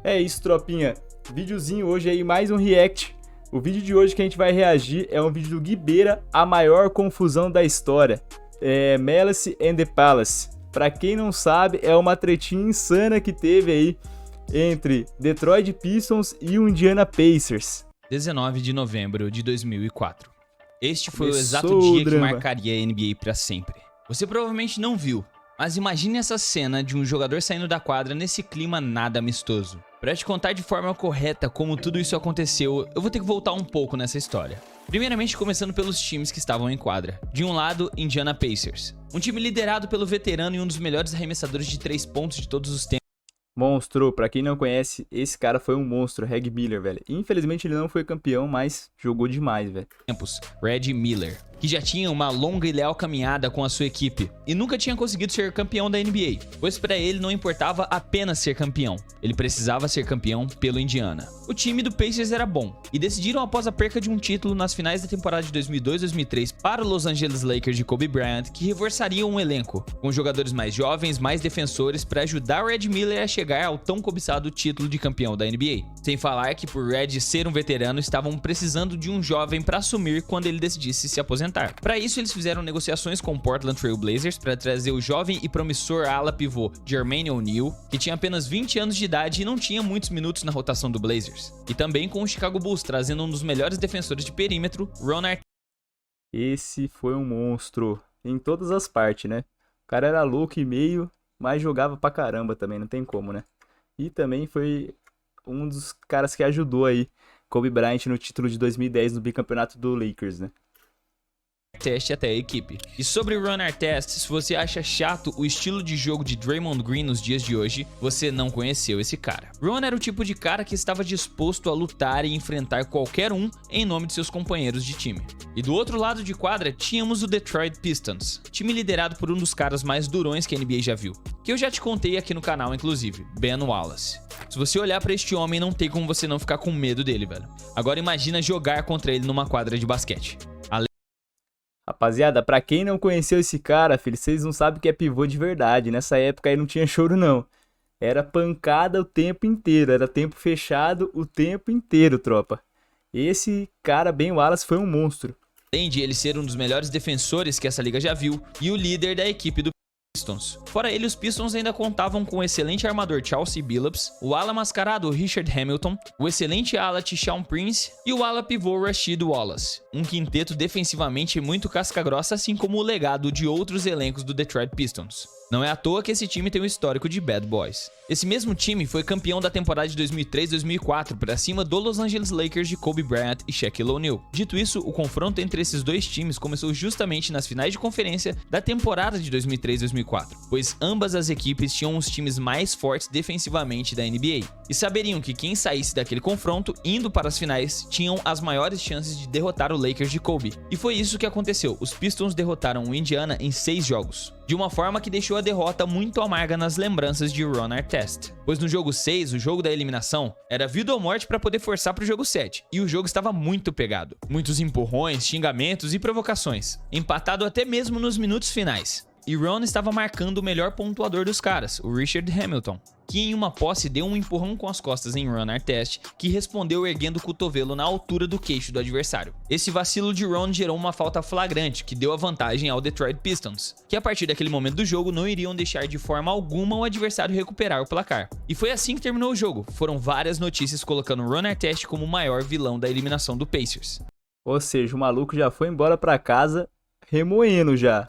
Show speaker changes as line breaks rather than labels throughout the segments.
É isso, tropinha. Videozinho hoje aí, mais um react. O vídeo de hoje que a gente vai reagir é um vídeo do Guibeira, a maior confusão da história. Malice and the Palace. Pra quem não sabe, é uma tretinha insana que teve aí entre Detroit Pistons e o Indiana Pacers.
19 de novembro de 2004. Este foi
Começou
o exato dia
o drama.
que marcaria a NBA pra sempre. Você provavelmente não viu, mas imagine essa cena de um jogador saindo da quadra nesse clima nada amistoso. Pra te contar de forma correta como tudo isso aconteceu, eu vou ter que voltar um pouco nessa história. Primeiramente começando pelos times que estavam em quadra. De um lado, Indiana Pacers. Um time liderado pelo veterano e um dos melhores arremessadores de 3 pontos de todos os tempos.
Monstro, pra quem não conhece, esse cara foi um monstro, Reg Miller, velho. Infelizmente ele não foi campeão, mas jogou demais, velho.
Red Miller, que já tinha uma longa e leal caminhada com a sua equipe e nunca tinha conseguido ser campeão da NBA, pois para ele não importava apenas ser campeão, ele precisava ser campeão pelo Indiana. O time do Pacers era bom e decidiram após a perca de um título nas finais da temporada de 2002-2003 para o Los Angeles Lakers de Kobe Bryant que reforçariam um elenco com jogadores mais jovens, mais defensores para ajudar o Red Miller a chegar ao tão cobiçado título de campeão da NBA. Sem falar que por Red ser um veterano, estavam precisando de um jovem para assumir quando ele decidisse se aposentar. Para isso, eles fizeram negociações com o Portland Trail Blazers para trazer o jovem e promissor ala pivô Jermaine O'Neal, que tinha apenas 20 anos de idade e não tinha muitos minutos na rotação do Blazers. E também com o Chicago Bulls, trazendo um dos melhores defensores de perímetro, Ron Artest.
Esse foi um monstro em todas as partes, né? O cara era louco e meio, mas jogava pra caramba também, não tem como, né? E também foi um dos caras que ajudou aí Kobe Bryant no título de 2010 no bicampeonato do Lakers, né?
Teste até a equipe. E sobre o Ron Artest, se você acha chato o estilo de jogo de Draymond Green nos dias de hoje, você não conheceu esse cara. Ron era o tipo de cara que estava disposto a lutar e enfrentar qualquer um em nome de seus companheiros de time. E do outro lado de quadra, tínhamos o Detroit Pistons, time liderado por um dos caras mais durões que a NBA já viu, que eu já te contei aqui no canal inclusive, Ben Wallace. Se você olhar pra este homem, não tem como você não ficar com medo dele, velho. Agora imagina jogar contra ele numa quadra de basquete.
Rapaziada, pra quem não conheceu esse cara, filho, vocês não sabem o que é pivô de verdade. Nessa época aí não tinha choro, não. Era pancada o tempo inteiro, era tempo fechado o tempo inteiro, tropa. Esse cara, Ben Wallace, foi um monstro.
Além de ele ser um dos melhores defensores que essa liga já viu e o líder da equipe do Pistons. Fora ele, os Pistons ainda contavam com o excelente armador Chauncey Billups, o ala mascarado Richard Hamilton, o excelente ala Tyshawn Prince e o ala pivô Rasheed Wallace. Um quinteto defensivamente muito casca-grossa, assim como o legado de outros elencos do Detroit Pistons. Não é à toa que esse time tem um histórico de bad boys. Esse mesmo time foi campeão da temporada de 2003-2004 para cima do Los Angeles Lakers de Kobe Bryant e Shaquille O'Neal. Dito isso, o confronto entre esses dois times começou justamente nas finais de conferência da temporada de 2003-2004, pois ambas as equipes tinham os times mais fortes defensivamente da NBA, e saberiam que quem saísse daquele confronto, indo para as finais, tinham as maiores chances de derrotar o Lakers de Kobe. E foi isso que aconteceu, os Pistons derrotaram o Indiana em 6 jogos, de uma forma que deixou a derrota muito amarga nas lembranças de Ron Artest. Pois no jogo 6, o jogo da eliminação, era vida ou morte para poder forçar para o jogo 7, e o jogo estava muito pegado. Muitos empurrões, xingamentos e provocações, empatado até mesmo nos minutos finais. E Ron estava marcando o melhor pontuador dos caras, o Richard Hamilton, que em uma posse deu um empurrão com as costas em Ron Artest, que respondeu erguendo o cotovelo na altura do queixo do adversário. Esse vacilo de Ron gerou uma falta flagrante, que deu a vantagem ao Detroit Pistons, que a partir daquele momento do jogo não iriam deixar de forma alguma o adversário recuperar o placar. E foi assim que terminou o jogo. Foram várias notícias colocando Ron Artest como o maior vilão da eliminação do Pacers.
Ou seja, o maluco já foi embora pra casa remoendo já.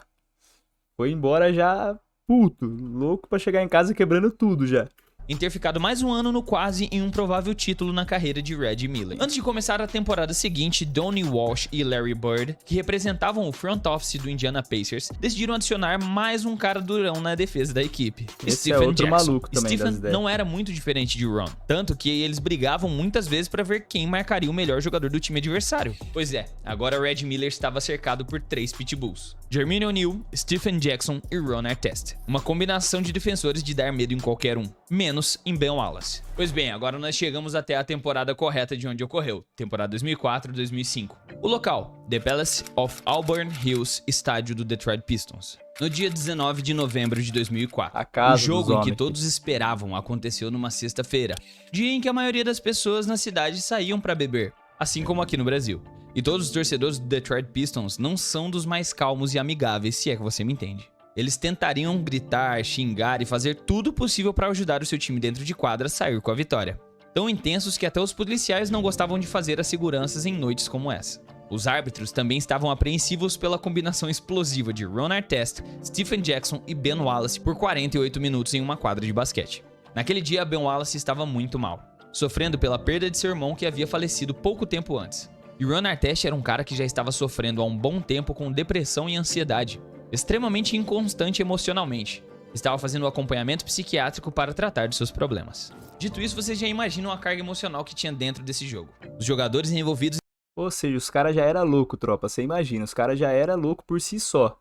Foi embora já puto, louco pra chegar em casa quebrando tudo já.
Em ter ficado mais um ano no quase em um provável título na carreira de Red Miller. Antes de começar a temporada seguinte, Donnie Walsh e Larry Bird, que representavam o front office do Indiana Pacers, decidiram adicionar mais um cara durão na defesa da equipe.
Esse
Stephen
é outro
Jackson.
maluco também
Stephen
das ideias.
não era muito diferente de Ron, tanto que eles brigavam muitas vezes para ver quem marcaria o melhor jogador do time adversário. Pois é, agora Red Miller estava cercado por 3 pitbulls. Jermaine O'Neal, Stephen Jackson e Ron Artest. Uma combinação de defensores de dar medo em qualquer um, menos em Ben Wallace. Pois bem, agora nós chegamos até a temporada correta de onde ocorreu, temporada 2004-2005. O local, The Palace of Auburn Hills, estádio do Detroit Pistons. No dia 19 de novembro de 2004, o jogo em que todos esperavam aconteceu numa sexta-feira, dia em que a maioria das pessoas na cidade saíam para beber, assim como aqui no Brasil. E todos os torcedores do Detroit Pistons não são dos mais calmos e amigáveis, se é que você me entende. Eles tentariam gritar, xingar e fazer tudo possível para ajudar o seu time dentro de quadra a sair com a vitória. Tão intensos que até os policiais não gostavam de fazer as seguranças em noites como essa. Os árbitros também estavam apreensivos pela combinação explosiva de Ron Artest, Stephen Jackson e Ben Wallace por 48 minutos em uma quadra de basquete. Naquele dia, Ben Wallace estava muito mal, sofrendo pela perda de seu irmão que havia falecido pouco tempo antes. E Ron Artest era um cara que já estava sofrendo há um bom tempo com depressão e ansiedade, extremamente inconstante emocionalmente. Estava fazendo um acompanhamento psiquiátrico para tratar de seus problemas. Dito isso, vocês já imaginam a carga emocional que tinha dentro desse jogo. Os jogadores envolvidos...
Ou seja, os caras já eram loucos, tropa, você imagina, os caras já eram loucos por si só.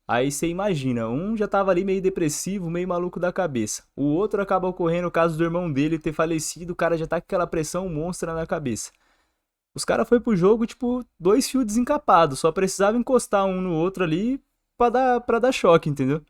Aí você imagina, um já tava ali meio depressivo, meio maluco da cabeça. O outro acaba ocorrendo o caso do irmão dele ter falecido, o cara já tá com aquela pressão monstra na cabeça. Os caras foi pro jogo, tipo, 2 fios desencapados, só precisava encostar um no outro ali pra dar choque, entendeu?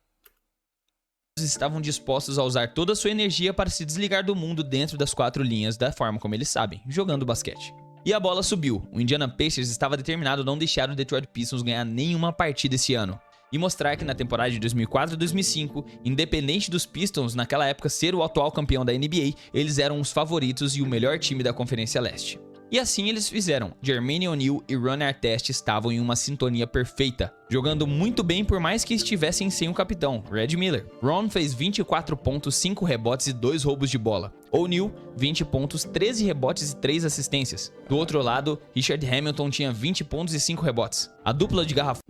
Estavam dispostos a usar toda a sua energia para se desligar do mundo dentro das 4 linhas da forma como eles sabem, jogando basquete. E a bola subiu. O Indiana Pacers estava determinado a não deixar o Detroit Pistons ganhar nenhuma partida esse ano. E mostrar que na temporada de 2004 e 2005, independente dos Pistons naquela época ser o atual campeão da NBA, eles eram os favoritos e o melhor time da Conferência Leste. E assim eles fizeram. Jermaine O'Neal e Ron Artest estavam em uma sintonia perfeita, jogando muito bem por mais que estivessem sem o capitão, Red Miller. Ron fez 24 pontos, 5 rebotes e 2 roubos de bola. O'Neal, 20 pontos, 13 rebotes e 3 assistências. Do outro lado, Richard Hamilton tinha 20 pontos e 5 rebotes. A dupla de garrafão,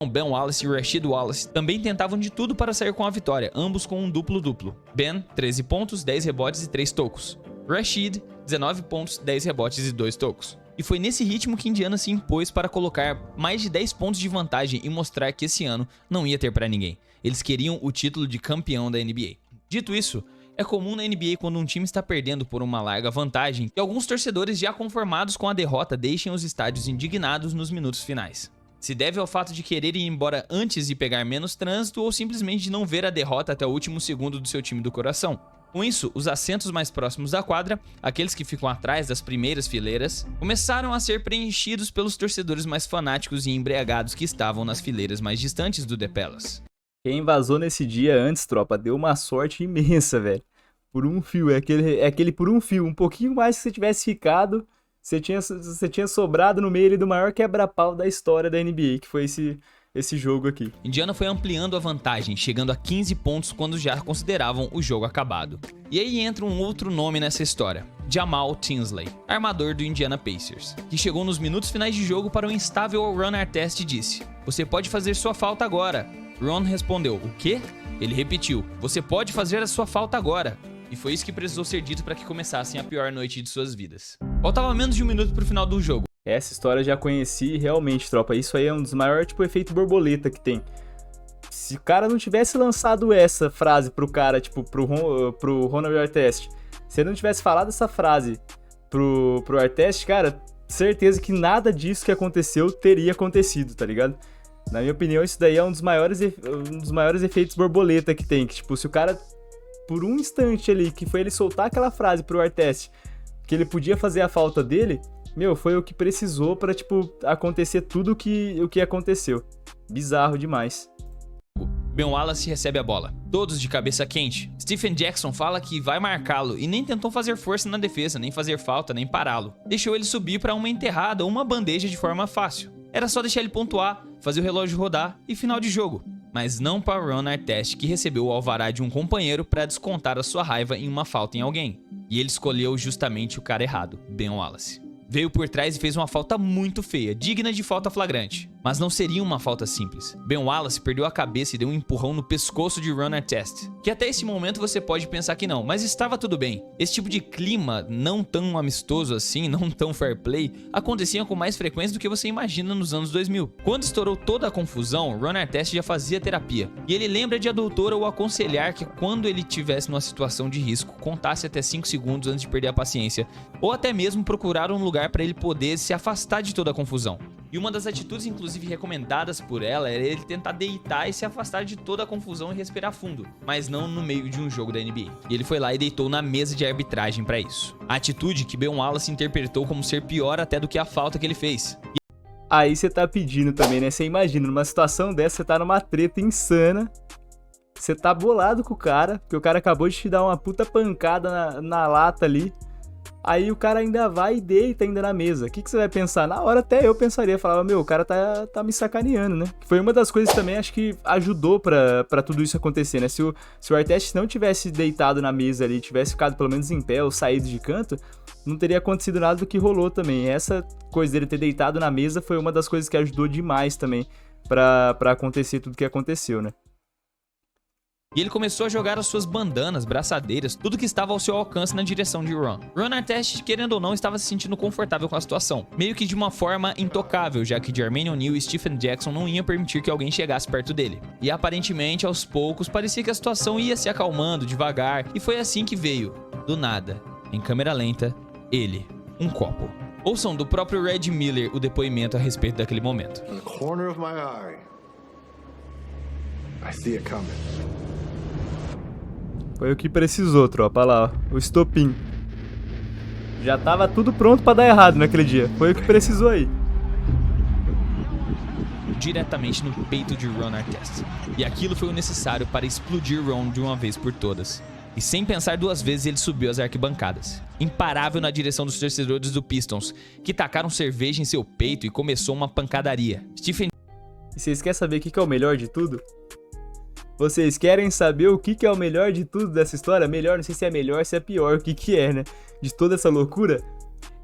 Ben Wallace e Rasheed Wallace, também tentavam de tudo para sair com a vitória, ambos com um duplo-duplo. Ben, 13 pontos, 10 rebotes e 3 tocos. Rasheed, 19 pontos, 10 rebotes e 2 tocos. E foi nesse ritmo que Indiana se impôs para colocar mais de 10 pontos de vantagem e mostrar que esse ano não ia ter para ninguém. Eles queriam o título de campeão da NBA. Dito isso, é comum na NBA quando um time está perdendo por uma larga vantagem que alguns torcedores já conformados com a derrota deixem os estádios indignados nos minutos finais. Se deve ao fato de querer ir embora antes e pegar menos trânsito ou simplesmente de não ver a derrota até o último segundo do seu time do coração. Com isso, os assentos mais próximos da quadra, aqueles que ficam atrás das primeiras fileiras, começaram a ser preenchidos pelos torcedores mais fanáticos e embriagados que estavam nas fileiras mais distantes do The Palace.
Quem vazou nesse dia antes, tropa, deu uma sorte imensa, velho. Por um fio, é aquele por um fio, um pouquinho mais que você tivesse ficado, você tinha sobrado no meio ali do maior quebra-pau da história da NBA, que foi esse jogo aqui.
Indiana foi ampliando a vantagem, chegando a 15 pontos quando já consideravam o jogo acabado. E aí entra um outro nome nessa história, Jamal Tinsley, armador do Indiana Pacers, que chegou nos minutos finais de jogo para o instável Ron Artest e disse: "Você pode fazer sua falta agora." Ron respondeu: "O quê?" Ele repetiu: "Você pode fazer a sua falta agora." E foi isso que precisou ser dito para que começassem a pior noite de suas vidas. Faltava menos de um minuto pro final do jogo.
Essa história eu já conheci realmente, tropa. Isso aí é um dos maiores, tipo, efeito borboleta que tem. Se o cara não tivesse lançado essa frase pro cara, tipo, pro Ronald Artest, se ele não tivesse falado essa frase pro Artest, cara, certeza que nada disso que aconteceu teria acontecido, tá ligado? Na minha opinião, isso daí é um dos maiores efeitos borboleta que tem. Que, tipo, se o cara, por um instante ali, que foi ele soltar aquela frase pro Artest, que ele podia fazer a falta dele, meu, foi o que precisou pra, tipo, acontecer tudo o que aconteceu. Bizarro demais.
Ben Wallace recebe a bola, todos de cabeça quente. Stephen Jackson fala que vai marcá-lo e nem tentou fazer força na defesa, nem fazer falta, nem pará-lo. Deixou ele subir pra uma enterrada ou uma bandeja de forma fácil. Era só deixar ele pontuar, fazer o relógio rodar e final de jogo. Mas não para Ron Artest, que recebeu o alvará de um companheiro para descontar a sua raiva em uma falta em alguém. E ele escolheu justamente o cara errado, Ben Wallace. Veio por trás e fez uma falta muito feia, digna de falta flagrante. Mas não seria uma falta simples. Ben Wallace perdeu a cabeça e deu um empurrão no pescoço de Ron Artest, que até esse momento você pode pensar que não, mas estava tudo bem. Esse tipo de clima não tão amistoso assim, não tão fair play, acontecia com mais frequência do que você imagina nos anos 2000. Quando estourou toda a confusão, Ron Artest já fazia terapia, e ele lembra de a doutora o aconselhar que quando ele estivesse numa situação de risco, contasse até 5 segundos antes de perder a paciência, ou até mesmo procurar um lugar para ele poder se afastar de toda a confusão. E uma das atitudes, inclusive, recomendadas por ela era ele tentar deitar e se afastar de toda a confusão e respirar fundo, mas não no meio de um jogo da NBA. E ele foi lá e deitou na mesa de arbitragem para isso. A atitude que Ben Wallace interpretou como ser pior até do que a falta que ele fez.
Aí você tá pedindo também, né? Você imagina, numa situação dessa, você tá numa treta insana, você tá bolado com o cara, porque o cara acabou de te dar uma puta pancada na lata ali. Aí o cara ainda vai e deita ainda na mesa. O que você vai pensar? Na hora até eu pensaria, falava, meu, o cara tá me sacaneando, né? Foi uma das coisas também, acho que ajudou pra tudo isso acontecer, né? Se o Artest não tivesse deitado na mesa ali, tivesse ficado pelo menos em pé ou saído de canto, não teria acontecido nada do que rolou também. Essa coisa dele ter deitado na mesa foi uma das coisas que ajudou demais também pra acontecer tudo que aconteceu, né?
E ele começou a jogar as suas bandanas, braçadeiras, tudo que estava ao seu alcance na direção de Ron. Ron Artest, querendo ou não, estava se sentindo confortável com a situação, meio que de uma forma intocável, já que Jermaine O'Neal e Stephen Jackson não iam permitir que alguém chegasse perto dele. E aparentemente, aos poucos, parecia que a situação ia se acalmando devagar, e foi assim que veio, do nada, em câmera lenta, ele, um copo. Ouçam do próprio Red Miller o depoimento a respeito daquele momento.
In the corner of my eye, I see it coming.
Foi o que precisou, tropa, lá, ó, o estopim. Já tava tudo pronto pra dar errado naquele dia, foi o que precisou aí.
Diretamente no peito de Ron Artest. E aquilo foi o necessário para explodir Ron de uma vez por todas. E sem pensar duas vezes ele subiu as arquibancadas, imparável na direção dos torcedores do Pistons, que tacaram cerveja em seu peito e começou uma pancadaria. Stephen...
E vocês querem saber o que é o melhor de tudo? Vocês querem saber o que é o melhor de tudo dessa história? Melhor, não sei se é melhor, se é pior, o que é, né? De toda essa loucura.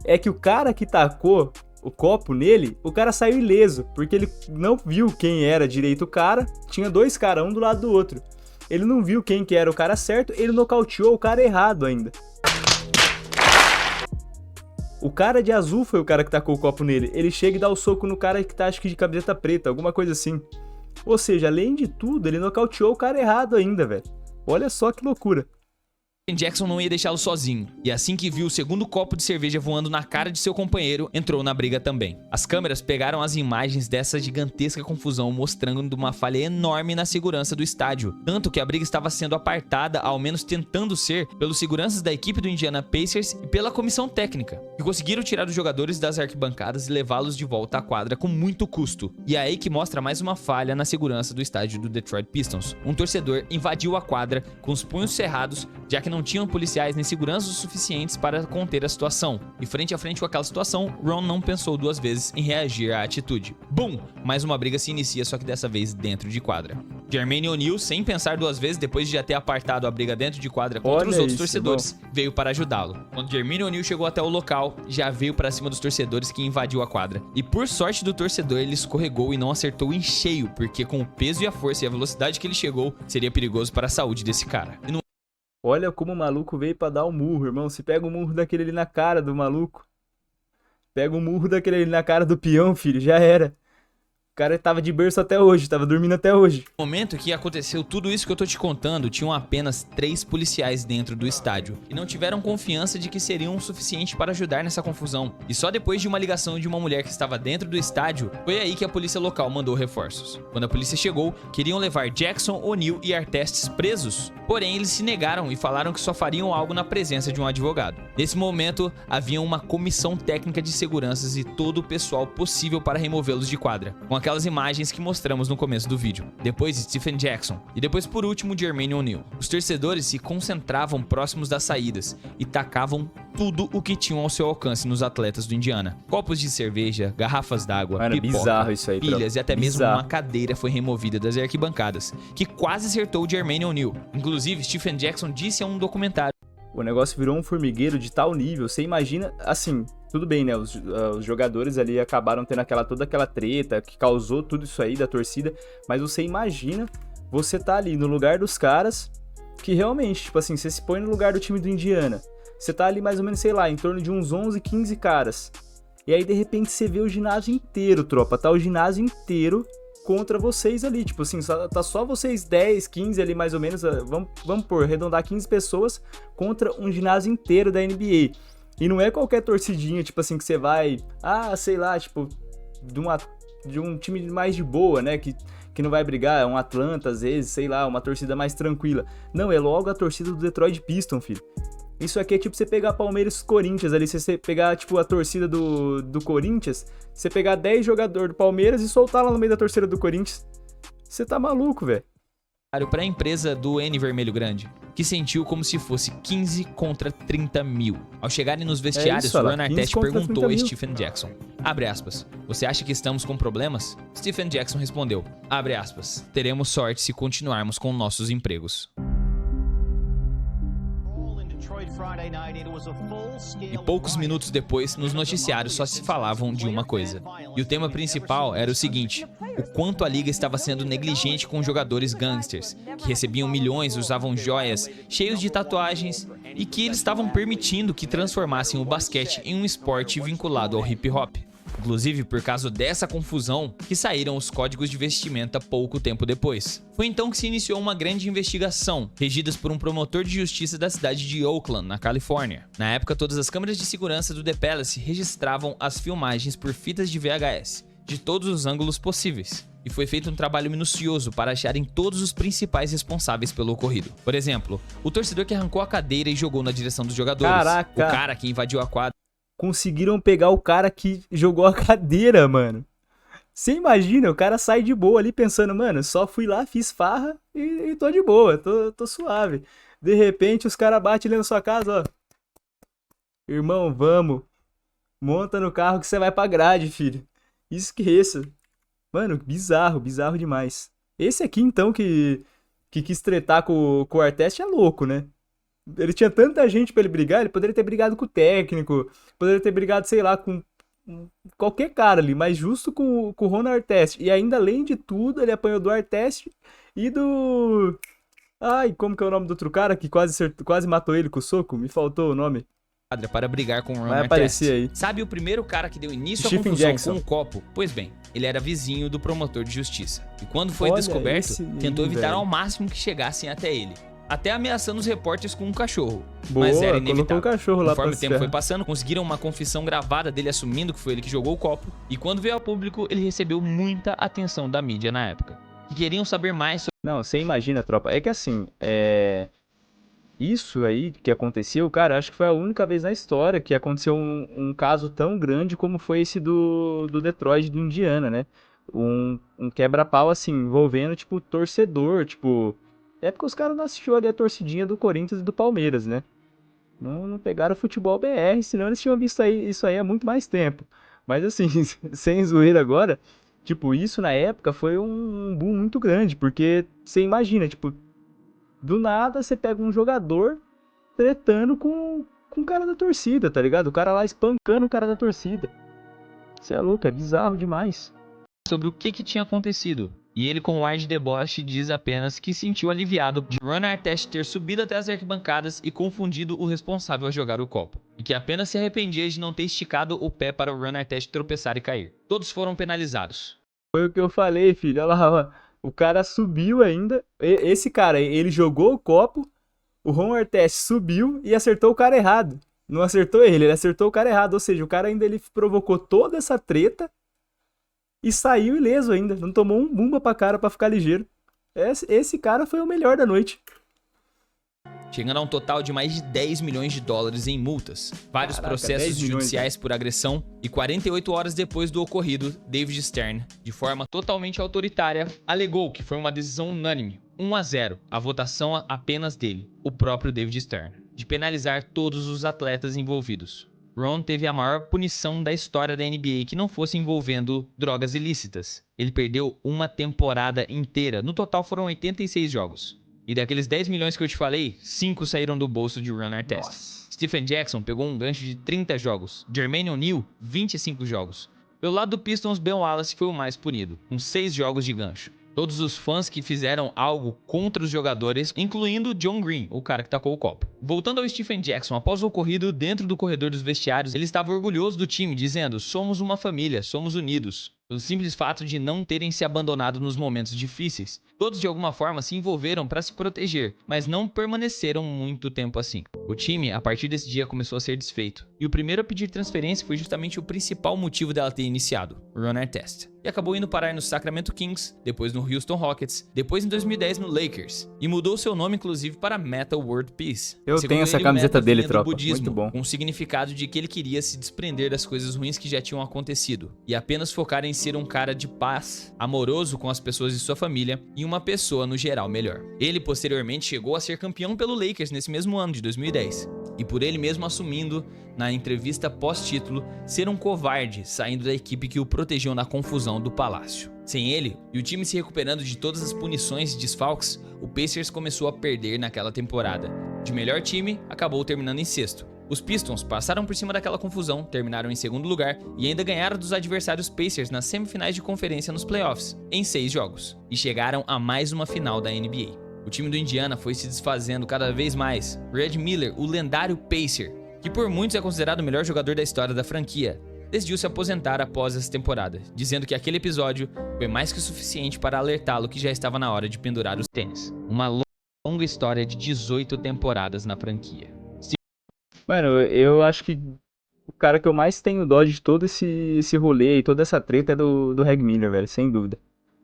É que o cara que tacou o copo nele, o cara saiu ileso, porque ele não viu quem era direito o cara, tinha dois caras, um do lado do outro. Ele não viu quem que era o cara certo, ele nocauteou o cara errado ainda. O cara de azul foi o cara que tacou o copo nele. Ele chega e dá o soco no cara que tá, acho que de camiseta preta, alguma coisa assim. Ou seja, além de tudo, ele nocauteou o cara errado ainda, velho. Olha só que loucura.
Jackson não ia deixá-lo sozinho, e assim que viu o segundo copo de cerveja voando na cara de seu companheiro, entrou na briga também. As câmeras pegaram as imagens dessa gigantesca confusão, mostrando uma falha enorme na segurança do estádio, tanto que a briga estava sendo apartada, ao menos tentando ser, pelos seguranças da equipe do Indiana Pacers e pela comissão técnica, que conseguiram tirar os jogadores das arquibancadas e levá-los de volta à quadra com muito custo. E é aí que mostra mais uma falha na segurança do estádio do Detroit Pistons. Um torcedor invadiu a quadra com os punhos cerrados, já que não tinham policiais nem seguranças suficientes para conter a situação. E frente a frente com aquela situação, Ron não pensou duas vezes em reagir à atitude. Bum! Mais uma briga se inicia, só que dessa vez dentro de quadra. Jermaine O'Neal, sem pensar duas vezes, depois de já ter apartado a briga dentro de quadra contra os outros torcedores, veio para ajudá-lo. Quando Jermaine O'Neal chegou até o local, já veio para cima dos torcedores que invadiu a quadra. E por sorte do torcedor, ele escorregou e não acertou em cheio, porque com o peso e a força e a velocidade que ele chegou, seria perigoso para a saúde desse cara. E no...
Olha como o maluco veio pra dar um murro, irmão. Se pega um murro daquele ali na cara do maluco. Pega um murro daquele ali na cara do peão, filho. Já era. O cara tava de berço até hoje, tava dormindo até hoje.
No momento que aconteceu tudo isso que eu tô te contando, tinham apenas 3 policiais dentro do estádio e não tiveram confiança de que seriam o suficiente para ajudar nessa confusão. E só depois de uma ligação de uma mulher que estava dentro do estádio, foi aí que a polícia local mandou reforços. Quando a polícia chegou, queriam levar Jackson, O'Neal e Artest presos, porém eles se negaram e falaram que só fariam algo na presença de um advogado. Nesse momento, havia uma comissão técnica de seguranças e todo o pessoal possível para removê-los de quadra, com aquelas imagens que mostramos no começo do vídeo. Depois Stephen Jackson e depois por último Jermaine O'Neal. Os torcedores se concentravam próximos das saídas e tacavam tudo o que tinham ao seu alcance nos atletas do Indiana. Copos de cerveja, garrafas d'água, pipoca,
bizarro isso aí,
pilhas e até mesmo
bizarro.
uma cadeira foi removida das arquibancadas, que quase acertou o Jermaine O'Neal. Inclusive, Stephen Jackson disse a um documentário:
O negócio virou um formigueiro de tal nível. Você imagina, assim, tudo bem, né? Os jogadores ali acabaram tendo toda aquela treta que causou tudo isso aí da torcida. Mas você imagina você tá ali no lugar dos caras que realmente, tipo assim, você se põe no lugar do time do Indiana. Você tá ali mais ou menos, sei lá, em torno de uns 11, 15 caras. E aí, de repente, você vê o ginásio inteiro, tropa. Tá o ginásio inteiro contra vocês ali. Tipo assim, tá só vocês 10, 15 ali mais ou menos. Vamos por arredondar 15 pessoas contra um ginásio inteiro da NBA. E não é qualquer torcidinha, tipo assim, que você vai... sei lá, tipo, de um time mais de boa, né? Que não vai brigar, é um Atlanta, às vezes, sei lá, uma torcida mais tranquila. Não, é logo a torcida do Detroit Pistons, filho. Isso aqui é tipo você pegar Palmeiras e Corinthians ali, se você pegar tipo a torcida do Corinthians, você pegar 10 jogadores do Palmeiras e soltar lá no meio da torcida do Corinthians. Você tá maluco, velho.
Para a empresa do N Vermelho Grande, que sentiu como se fosse 15 contra 30 mil. Ao chegarem nos vestiários, Ron Artest perguntou a Stephen Jackson, abre aspas, você acha que estamos com problemas? Stephen Jackson respondeu, abre aspas, teremos sorte se continuarmos com nossos empregos. E poucos minutos depois, nos noticiários só se falavam de uma coisa. E o tema principal era o seguinte: o quanto a liga estava sendo negligente com jogadores gangsters, que recebiam milhões, usavam joias, cheios de tatuagens, e que eles estavam permitindo que transformassem o basquete em um esporte vinculado ao hip hop. Inclusive, por causa dessa confusão, que saíram os códigos de vestimenta pouco tempo depois. Foi então que se iniciou uma grande investigação, regidas por um promotor de justiça da cidade de Oakland, na Califórnia. Na época, todas as câmeras de segurança do The Palace registravam as filmagens por fitas de VHS, de todos os ângulos possíveis. E foi feito um trabalho minucioso para acharem todos os principais responsáveis pelo ocorrido. Por exemplo, o torcedor que arrancou a cadeira e jogou na direção dos jogadores.
Caraca.
O cara que invadiu a quadra.
Conseguiram pegar o cara que jogou a cadeira, mano. Você imagina, o cara sai de boa ali pensando, mano, só fui lá, fiz farra e tô de boa, tô suave. De repente os caras batem ali na sua casa, ó. Irmão, vamos. Monta no carro que você vai pra grade, filho. Esqueça. Mano, bizarro demais. Esse aqui, então, que quis tretar com o Artest é louco, né? Ele tinha tanta gente pra ele brigar, ele poderia ter brigado com o técnico, poderia ter brigado, sei lá, com qualquer cara ali, mas justo com o Ron Artest. E ainda, além de tudo, ele apanhou do Artest e do... Ai, como que é o nome do outro cara que quase matou ele com o soco? Me faltou o nome.
Para brigar com o Ron
Vai
Artest.
aparecer aí.
Sabe o primeiro cara que deu início à
Stephen
confusão
Jackson.
com o copo? Pois bem, ele era vizinho do promotor de justiça. E quando foi
Olha
descoberto,
esse aí,
tentou evitar
velho.
ao máximo que chegassem até ele. Até ameaçando os repórteres com um cachorro.
Boa,
mas era
colocou
inevitável.
o cachorro lá
Conforme
pra
o tempo
se
foi
ferrar.
passando, conseguiram uma confissão gravada dele assumindo que foi ele que jogou o copo. E quando veio a público, ele recebeu muita atenção da mídia na época. Que queriam saber mais sobre...
Não, você imagina, tropa. É que assim, isso aí que aconteceu, cara, acho que foi a única vez na história que aconteceu um caso tão grande como foi esse do Detroit, do Indiana, né? Um quebra-pau, assim, envolvendo, tipo, torcedor, tipo... É porque os caras não assistiam ali a torcidinha do Corinthians e do Palmeiras, né? Não pegaram futebol BR, senão eles tinham visto isso aí há muito mais tempo. Mas assim, sem zoeira agora, tipo, isso na época foi um boom muito grande, porque você imagina, tipo, do nada você pega um jogador tretando com o cara da torcida, tá ligado? O cara lá espancando o cara da torcida. Você é louco, é bizarro demais.
o que tinha acontecido. E ele, com um ar de deboche, diz apenas que sentiu aliviado de Ron Artest ter subido até as arquibancadas e confundido o responsável a jogar o copo. E que apenas se arrependia de não ter esticado o pé para o Ron Artest tropeçar e cair. Todos foram penalizados.
Foi o que eu falei, filho. Olha lá, ó. O cara subiu ainda. Esse cara, ele jogou o copo, o Ron Artest subiu e acertou o cara errado. Não acertou ele acertou o cara errado. Ou seja, o cara ainda ele provocou toda essa treta e saiu ileso ainda. Não tomou um bumba pra cara pra ficar ligeiro. Esse cara foi o melhor da noite.
Chegando a um total de mais de 10 milhões de dólares em multas, vários
Caraca,
processos
10 milhões,
judiciais por agressão, e 48 horas depois do ocorrido, David Stern, de forma totalmente autoritária, alegou que foi uma decisão unânime, 1-0, a votação apenas dele, o próprio David Stern, de penalizar todos os atletas envolvidos. Ron teve a maior punição da história da NBA que não fosse envolvendo drogas ilícitas. Ele perdeu uma temporada inteira, no total foram 86 jogos. E daqueles 10 milhões que eu te falei, 5 saíram do bolso de Ron Artest.
Nossa.
Stephen Jackson pegou um gancho de 30 jogos. Jermaine O'Neal, 25 jogos. Pelo lado do Pistons, Ben Wallace foi o mais punido, com 6 jogos de gancho. Todos os fãs que fizeram algo contra os jogadores, incluindo John Green, o cara que tacou o copo. Voltando ao Stephen Jackson, após o ocorrido dentro do corredor dos vestiários, ele estava orgulhoso do time, dizendo: somos uma família, somos unidos. Pelo simples fato de não terem se abandonado nos momentos difíceis. Todos de alguma forma se envolveram para se proteger, mas não permaneceram muito tempo assim. O time, a partir desse dia, começou a ser desfeito. E o primeiro a pedir transferência foi justamente o principal motivo dela ter iniciado, o Ron Artest. E acabou indo parar no Sacramento Kings, depois no Houston Rockets, depois em 2010 no Lakers. E mudou seu nome inclusive para Metal World Peace.
Eu
Segundo
tenho essa
ele, o
camiseta
Meta
dele,
vinha do
tropa.
budismo,
Muito bom.
com o significado de que ele queria se desprender das coisas ruins que já tinham acontecido e apenas focar em ser um cara de paz, amoroso com as pessoas de sua família e uma pessoa no geral melhor. Ele posteriormente chegou a ser campeão pelo Lakers nesse mesmo ano de 2010 e por ele mesmo assumindo na entrevista pós-título ser um covarde saindo da equipe que o protegeu na confusão do palácio. Sem ele, e o time se recuperando de todas as punições e desfalques, o Pacers começou a perder naquela temporada. De melhor time, acabou terminando em sexto. Os Pistons passaram por cima daquela confusão, terminaram em segundo lugar e ainda ganharam dos adversários Pacers nas semifinais de conferência nos playoffs, em 6 jogos, e chegaram a mais uma final da NBA. O time do Indiana foi se desfazendo cada vez mais. Red Miller, o lendário Pacer, que por muitos é considerado o melhor jogador da história da franquia, decidiu se aposentar após essa temporada, dizendo que aquele episódio foi mais que o suficiente para alertá-lo que já estava na hora de pendurar os tênis. Uma longa história de 18 temporadas na franquia.
Mano, eu acho que o cara que eu mais tenho dó de todo esse rolê e toda essa treta é do Reg Miller, velho, sem dúvida.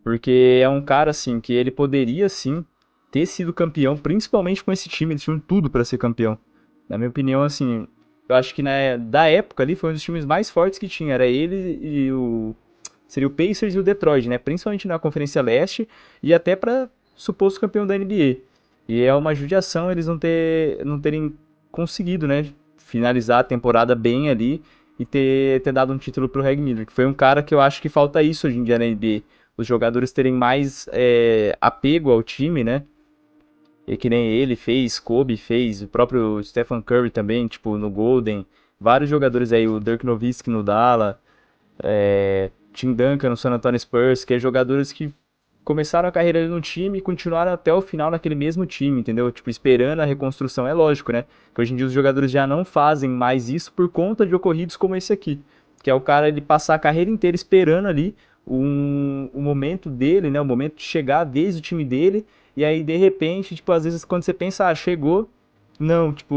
Porque é um cara, assim, que ele poderia, sim, ter sido campeão, principalmente com esse time, eles tinham tudo pra ser campeão. Na minha opinião, assim, eu acho que da época ali foi um dos times mais fortes que tinha, era ele e seria o Pacers e o Detroit, né, principalmente na Conferência Leste e até pra suposto campeão da NBA. E é uma judiação eles não terem conseguido, né, finalizar a temporada bem ali e ter dado um título pro Reg Miller, que foi um cara que eu acho que falta isso hoje em dia na NBA, os jogadores terem mais apego ao time, né, e que nem ele fez, Kobe fez, o próprio Stephen Curry também, tipo, no Golden, vários jogadores aí, o Dirk Nowitzki no Dallas, Tim Duncan no San Antonio Spurs, que é jogadores que começaram a carreira ali no time e continuaram até o final naquele mesmo time, entendeu? Tipo, esperando a reconstrução. É lógico, né? Que hoje em dia os jogadores já não fazem mais isso por conta de ocorridos como esse aqui. Que é o cara, ele passar a carreira inteira esperando ali o momento dele, né? O momento de chegar a vez do time dele. E aí, de repente, tipo, às vezes quando você pensa, chegou. Não, tipo,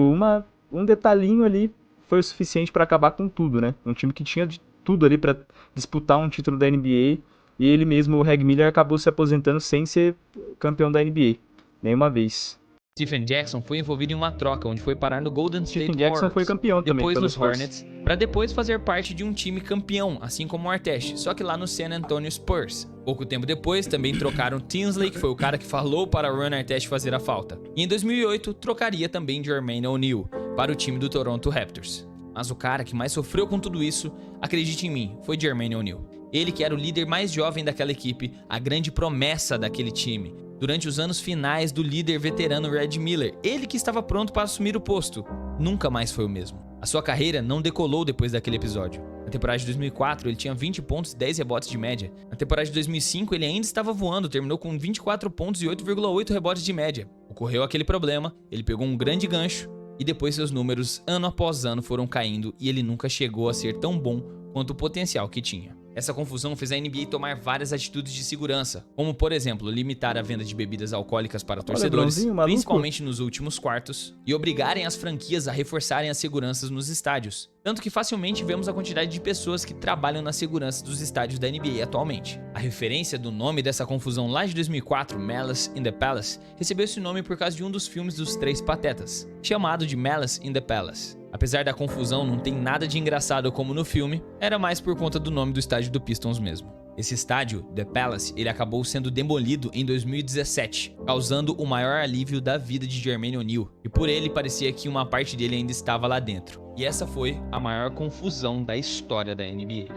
um detalhinho ali foi o suficiente para acabar com tudo, né? Um time que tinha de tudo ali para disputar um título da NBA. E ele mesmo, o Reg Miller, acabou se aposentando sem ser campeão da NBA. Nenhuma vez.
Stephen Jackson foi envolvido em uma troca, onde foi parar no Golden State
Stephen Jackson
Warriors,
foi campeão também
depois
pelos
nos Hornets, para depois fazer parte de um time campeão, assim como o Artest, só que lá no San Antonio Spurs. Pouco tempo depois, também trocaram Tinsley, que foi o cara que falou para Ron Artest fazer a falta. E em 2008, trocaria também Jermaine O'Neal para o time do Toronto Raptors. Mas o cara que mais sofreu com tudo isso, acredite em mim, foi Jermaine O'Neal. Ele que era o líder mais jovem daquela equipe, a grande promessa daquele time. Durante os anos finais do líder veterano Red Miller, ele que estava pronto para assumir o posto, nunca mais foi o mesmo. A sua carreira não decolou depois daquele episódio. Na temporada de 2004, ele tinha 20 pontos e 10 rebotes de média. Na temporada de 2005, ele ainda estava voando, terminou com 24 pontos e 8,8 rebotes de média. Ocorreu aquele problema, ele pegou um grande gancho, e depois seus números, ano após ano, foram caindo e ele nunca chegou a ser tão bom quanto o potencial que tinha. Essa confusão fez a NBA tomar várias atitudes de segurança, como por exemplo, limitar a venda de bebidas alcoólicas para torcedores, principalmente nos últimos quartos, e obrigarem as franquias a reforçarem as seguranças nos estádios. Tanto que facilmente vemos a quantidade de pessoas que trabalham na segurança dos estádios da NBA atualmente. A referência do nome dessa confusão lá de 2004, Malice in the Palace, recebeu esse nome por causa de um dos filmes dos Três Patetas, chamado de Malice in the Palace. Apesar da confusão não ter nada de engraçado como no filme, era mais por conta do nome do estádio do Pistons mesmo. Esse estádio, The Palace, ele acabou sendo demolido em 2017, causando o maior alívio da vida de Jermaine O'Neal, e por ele parecia que uma parte dele ainda estava lá dentro. E essa foi a maior confusão da história da NBA.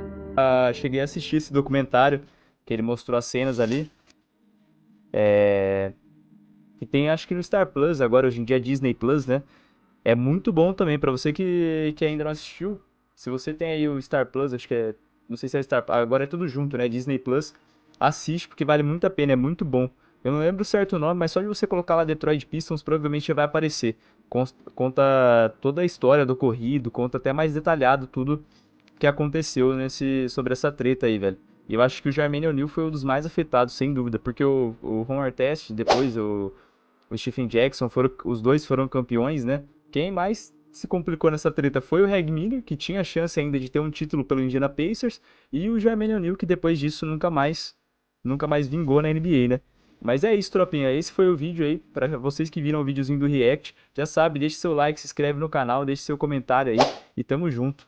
Cheguei a assistir esse documentário, que ele mostrou as cenas ali. que tem acho que no Star Plus, agora hoje em dia Disney Plus, né? É muito bom também, pra você que ainda não assistiu. Se você tem aí o Star Plus, acho que é, não sei se é Star, agora é tudo junto, né? Disney Plus, assiste porque vale muito a pena, é muito bom. Eu não lembro o certo nome, mas só de você colocar lá Detroit Pistons, provavelmente vai aparecer. Conta toda a história do ocorrido, conta até mais detalhado tudo que aconteceu sobre essa treta aí, velho. E eu acho que o Jermaine O'Neal foi um dos mais afetados, sem dúvida, porque o Ron Artest, depois o Stephen Jackson, os dois foram campeões, né? Quem mais se complicou nessa treta foi o Reg Miller, que tinha chance ainda de ter um título pelo Indiana Pacers, e o Jermaine O'Neal, que depois disso nunca mais vingou na NBA, né? Mas é isso, tropinha. Esse foi o vídeo aí. Pra vocês que viram o videozinho do React, já sabe, deixe seu like, se inscreve no canal, deixe seu comentário aí e tamo junto.